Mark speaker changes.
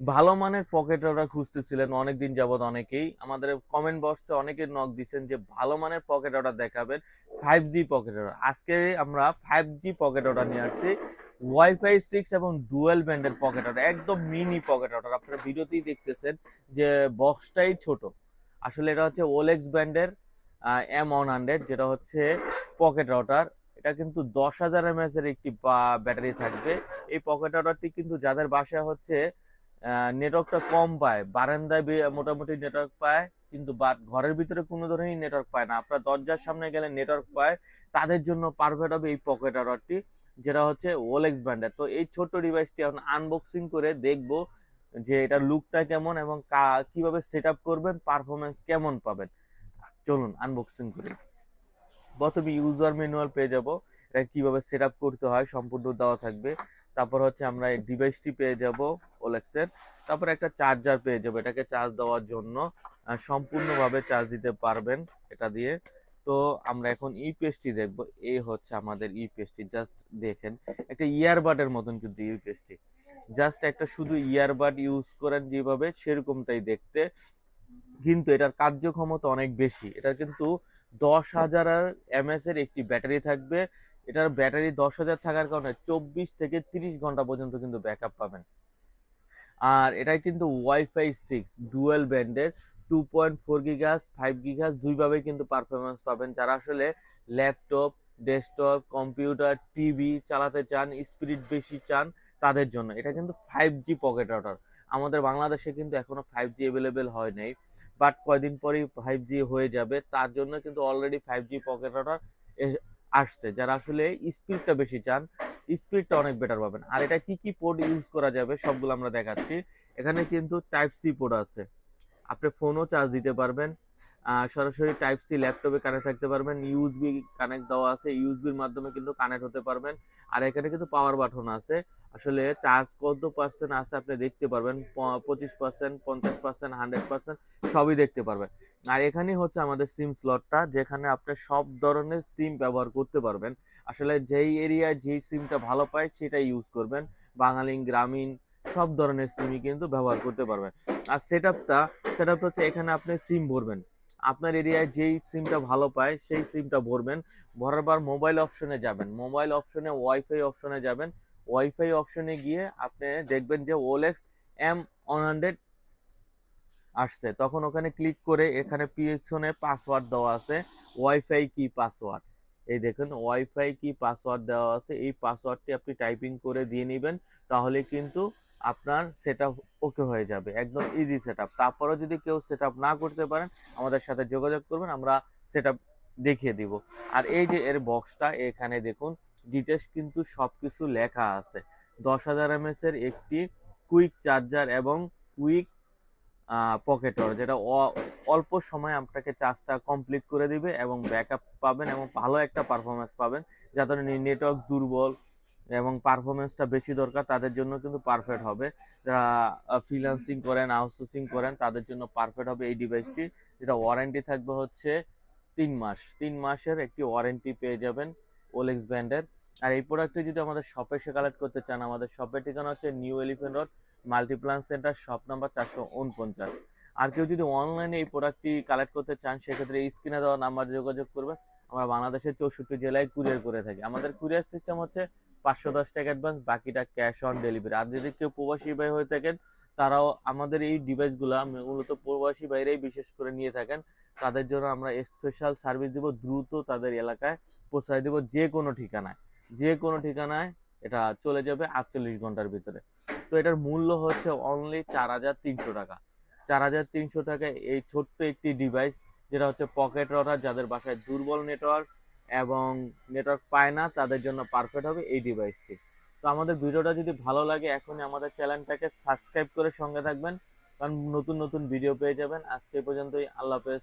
Speaker 1: ভালো মানের pocket router খুঁজতেছিলেন অনেকদিন যাবত, অনেকেই আমাদের কমেন্ট বক্সে অনেকে নক দিচ্ছেন যে ভালো মানের পকেট রাউটার দেখাবেন, 5G পকেট রাউটার। আজকে আমরা 5G পকেট রাউটার নিয়ে আসছি, ওয়াইফাই 6 এবং ডুয়েল ব্যান্ডের পকেট রাউটার, একদম মিনি পকেট রাউটার। আপনারা ভিডিওতেই দেখতেছেন যে বক্সটাই ছোট। আসলে এটা হচ্ছে ওলেক্স ব্র্যান্ডের M100, যেটা হচ্ছে পকেট রাউটার। এটা কিন্তু 10,000 mAh এর একটি ব্যাটারি থাকবে। এই পকেট রাউটারটি কিন্তু যাদের বাসায় হচ্ছে নেটওয়ার্কটা কম পায়, বারান্দায় মোটামুটি নেটওয়ার্ক পায়, কিন্তু ঘরের ভিতরে কোনো ধরনের নেটওয়ার্ক পায় না, আপনার দরজার সামনে গেলে নেটওয়ার্ক পায়, তাদের জন্য পারফেক্ট হবে এই পকেট রাউটারটি, যেটা হচ্ছে ওলেক্স ব্র্যান্ডের। তো এই ছোট্ট ডিভাইসটি এখন আনবক্সিং করে দেখবো যে এটার লুকটা কেমন এবং কিভাবে সেট আপ করবেন, পারফরমেন্স কেমন পাবেন। চলুন আনবক্সিং করি। প্রথমে ইউজার ম্যানুয়াল পেয়ে যাব, এটা কিভাবে সেট আপ করতে হয় সম্পূর্ণ দেওয়া থাকবে। তারপর হচ্ছে আমরা এই ডিভাইসটি পেয়ে যাব ওলেক্সের। তারপর একটা চার্জার পেয়ে যাব, এটাকে চার্জ দেওয়ার জন্য সম্পূর্ণভাবে চার্জ দিতে পারবেন এটা দিয়ে। তো আমরা এখন ইউপিএসটি দেখব। এই হচ্ছে আমাদের ইউপিএসটি, জাস্ট দেখেন একটা ইয়ারবাডের মতন কিন্তু ইউপিএসটি, জাস্ট একটা শুধু ইয়ারবাড ইউজ করেন যেভাবে সেরকমটাই দেখতে, কিন্তু এটার কার্যক্ষমতা অনেক বেশি। এটা কিন্তু 10,000 mAh এর একটি ব্যাটারি থাকবে। এটার ব্যাটারি 10,000 থাকার কারণে 24 থেকে 30 ঘন্টা পর্যন্ত কিন্তু ব্যাকআপ পাবেন। আর এটাই কিন্তু ওয়াইফাই 6 ডুয়েল ব্যান্ডের, 2.4 GHz 5 GHz দুইভাবে কিন্তু পারফরমেন্স পাবেন। যারা আসলে ল্যাপটপ, ডেস্কটপ, কম্পিউটার, টিভি চালাতে চান, স্পিড বেশি চান, তাদের জন্য এটা কিন্তু 5G পকেট রাউটার। আমাদের বাংলাদেশে কিন্তু এখনো 5G অ্যাভেলেবেল হয় নাই, বাট কয়দিন পরেই 5G হয়ে যাবে। তার জন্য কিন্তু অলরেডি 5G পকেট রাউটার আসছে। যারা আসলে স্পিডটা বেশি চান, স্পিডটা অনেক বেটার পাবেন। আর এটা কি কি পোর্ট ইউজ করা যাবে সবগুলো আমরা দেখাচ্ছি। এখানে কিন্তু টাইপ সি পোর্ট আছে, আপনি ফোনও চার্জ দিতে পারবেন, সরাসরি টাইপ সি ল্যাপটপে কানেক্ট থাকতে পারবেন, ইউএসবি কানেক্ট দেওয়া আছে, ইউএসবির মাধ্যমে কিন্তু কানেক্ট হতে পারবেন। আর এখানে কিন্তু পাওয়ার বাটন আছে, আসলে চার্জ কত পার্সেন্ট আছে আপনি দেখতে পারবেন, 25%, 50%, 100% সবই দেখতে পারবেন। আর এখানেই হচ্ছে আমাদের সিম স্লটটা, যেখানে আপনি সব ধরনের সিম ব্যবহার করতে পারবেন। আসলে যেই এরিয়ায় যেই সিমটা ভালো পায় সেটাই ইউজ করবেন, বাঙালি, গ্রামীণ সব ধরনের সিমই কিন্তু ব্যবহার করতে পারবেন। আর সেটআপটা হচ্ছে এখানে আপনি সিম ভরবেন, আপনার এরিয়ায় যেই সিমটা ভালো পায় সেই সিমটা ভরবেন। ভরার পর মোবাইল অপশনে যাবেন, মোবাইল অপশনে ওয়াইফাই অপশনে যাবেন, ওয়াইফাই অপশনে গিয়ে আপনি দেখবেন যে ওলেক্স M100 আসছে, তখন ওখানে ক্লিক করে এখানে পিছনে পাসওয়ার্ড দেওয়া আছে, ওয়াইফাই কি পাসওয়ার্ড। এই দেখুন ওয়াইফাই কি পাসওয়ার্ড দেওয়া আছে, এই পাসওয়ার্ডটি আপনি টাইপিং করে দিয়ে নেবেন, তাহলে কিন্তু আপনার সেটআপ ওকে হয়ে যাবে, একদম ইজি সেটআপ। তারপরে যদি কেউ সেটআপ না করতে পারেন আমাদের সাথে যোগাযোগ করবেন, আমরা সেটআপ দেখিয়ে দিব। আর এই যে এর বক্সটা, এখানে দেখুন ডিটেলস কিন্তু সবকিছু লেখা আছে। 10,000 mAh এর একটি কুইক চার্জার এবং কুইক পকেটর, যেটা অল্প সময় আপনাকে চার্জটা কমপ্লিট করে দিবে এবং ব্যাকআপ পাবেন এবং ভালো একটা পারফরমেন্স পাবেন। যাদের নেটওয়ার্ক দুর্বল এবং পারফরমেন্সটা বেশি দরকার তাদের জন্য কিন্তু পারফেক্ট হবে। যারা ফ্রিল্যান্সিং করেন, আউটসোর্সিং করেন, তাদের জন্য পারফেক্ট হবে এই ডিভাইসটি। যেটা ওয়ারেন্টি থাকবে হচ্ছে 3 মাস, 3 মাসের একটি ওয়ারেন্টি পেয়ে যাবেন ওলেক্স ব্র্যান্ডের। আর এই প্রোডাক্টটি যদি আমাদের শপে এসে কালেক্ট করতে চান, আমাদের শপের ঠিকানা হচ্ছে new elephant road, Multiplan centre, shop number 449। আর কেউ যদি অনলাইনে এই প্রোডাক্টটি কালেক্ট করতে চান, সেক্ষেত্রে এই স্ক্রিনে দেওয়া নাম্বারে যোগাযোগ করবেন। আমরা বাংলাদেশের 64 জেলায় কুরিয়ার করে থাকি। আমাদের কুরিয়ার সিস্টেম হচ্ছে 510 টাকা অ্যাডভান্স, বাকিটা ক্যাশ অন ডেলিভারি। আর যদি কেউ প্রবাসী ভাই হয়ে থাকেন, তারাও আমাদের এই ডিভাইসগুলো মূলত প্রবাসী বাইরেই বিশেষ করে নিয়ে থাকেন, তাদের জন্য আমরা স্পেশাল সার্ভিস দিব, দ্রুত তাদের এলাকায় পৌঁছায় দেব, যে কোনো ঠিকানায় এটা চলে যাবে 48 ঘন্টার ভিতরে। তো এটার মূল্য হচ্ছে অনলি 4,300 টাকা। 4,300 টাকায় এই ছোট্ট একটি ডিভাইস, যেটা হচ্ছে পকেট রাউটার, যাদের বাসায় দুর্বল নেটওয়ার্ক এবং নেটওয়ার্ক পায় না তাদের জন্য পারফেক্ট হবে এই ডিভাইসটি। তো আমাদের ভিডিওটা যদি ভালো লাগে এখনই আমাদের চ্যানেলটাকে সাবস্ক্রাইব করে সঙ্গে থাকবেন, কারণ নতুন নতুন ভিডিও পেয়ে যাবেন। আজকে এই পর্যন্তই, আল্লাহ হাফেজ।